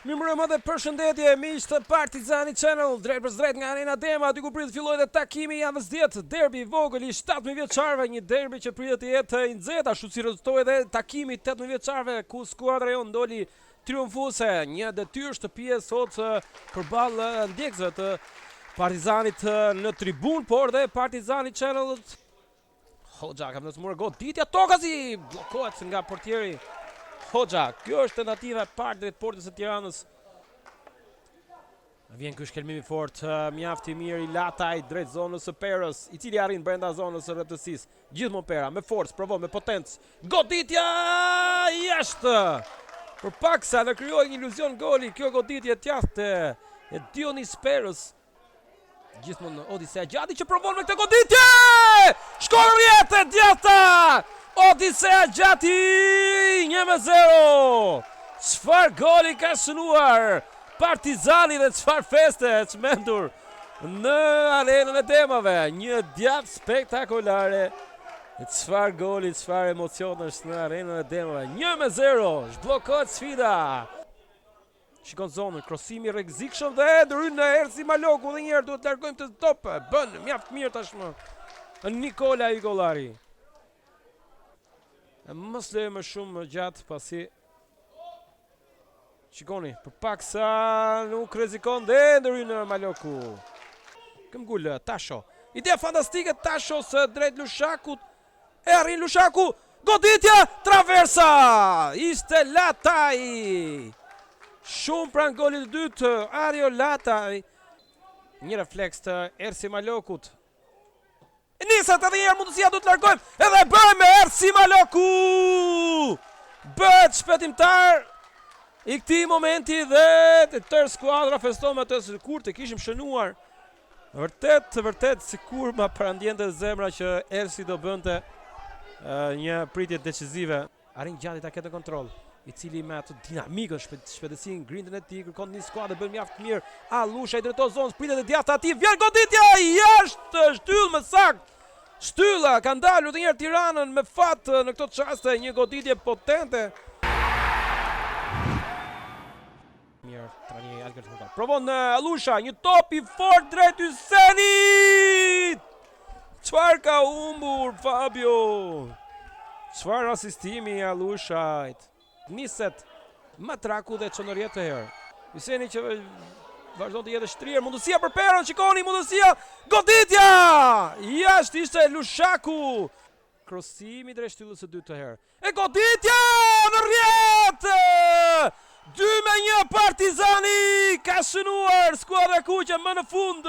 Mirëmbrëma dhe përshëndetje miq të Partizani Channel, drejt për drejt nga Arena Dema, aty ku pritet të fillojë dhe takimi i javës 10, derbi i vogël i 17 vjeçarëve, një derbi që pritet të jetë i nxehtë, ashtu si rezultoi edhe takimi i 18 vjeçarëve ku skuadra jon doli triumfuese. Një detyrë shtëpie sot përballë ndjekësve të Partizanit në tribun, por dhe Partizani Channel Hoxha ka mësuar goditja Tokazi, bllokohet nga portieri Hoxha. Kjo është tentativa e parë drejt portës së Tiranës. Vjen ky shkelmimi fort, mjaft i mirë i Lataj drejt zonës së Perës, i cili arrin brenda zonës së rreptësisë. Gjithmonë Pera me forcë, provon me potencë. Goditja jashtë. Për paksa në krijoi një iluzion goli, kjo goditje tjaftë e Dionis Perës. Gjithmonë Odisea Gjati që provon me këtë goditje! Shkon rjetë djata! Odisea Gjati 1-0. Çfarë goli ka shënuar Partizani dhe çfarë feste e çmendur në arenën e Demave. Një djatë spektakolare. Çfarë goli, çfarë emocionesh në arenën e Demave. 1-0. Zhbllokohet sfida. Shikon zonën, krosimi rrezikshëm dhe ndryn në Ersi Maloku dhe një herë duhet të largojmë të top. Bën mjaft mirë tashmë Nikola Igolari. Mos le më shumë gjatë pasi shikoni, për paksa nuk rrezikon dhe ndryn në Maloku. Këmbgul Tasho. Ide fantastike Tashos drejt Lushakut. E arrin Lushaku. Goditja, traversa. Ishte Lataj. Shumë pranë golit të dytë, Ario Lataj. Një refleks të Ersi Malokut. Niset edhe njerë mundësia du të largojmë. Edhe bëjmë Ersi Maloku. Bëhet shpëtimtar i këtij momenti dhe të tërë skuadra feston me të sikur të kishim shënuar. Vërtet sikur ma parandjente zemra që Ersi do bënte një pritje decisive. Arrin Gjati ta ketë kontroll, i cili me atë dinamikën, shpejtësinë, grindën e tij kërkon një skuadër bën mjaft mirë. Alusha i drejton zonës, pritet e djathta aty, vjen goditja jashtë, shtyll më saktë. Shtylla ka ndalur të njerë Tiranën me fat në këto çaste, një goditje potente. Mirë, trani Albert Fontan. Provon Alusha, një top i fort drejt Hysenit. Çfarë ka humbur Fabio? Çfarë asistimi i Alushait. Niset Matraku dhe çon rjetë herë. Hyseni që vazhdon të jetë shtrirë, mundësia për Perën, shikoni mundësia, goditja! Jashtë ishte Lushaku. Krosimi drejt shtyllës së dytë të herë. E goditja në rjetë! 2-1 Partizani ka shënuar skuadra kuqe më në fund.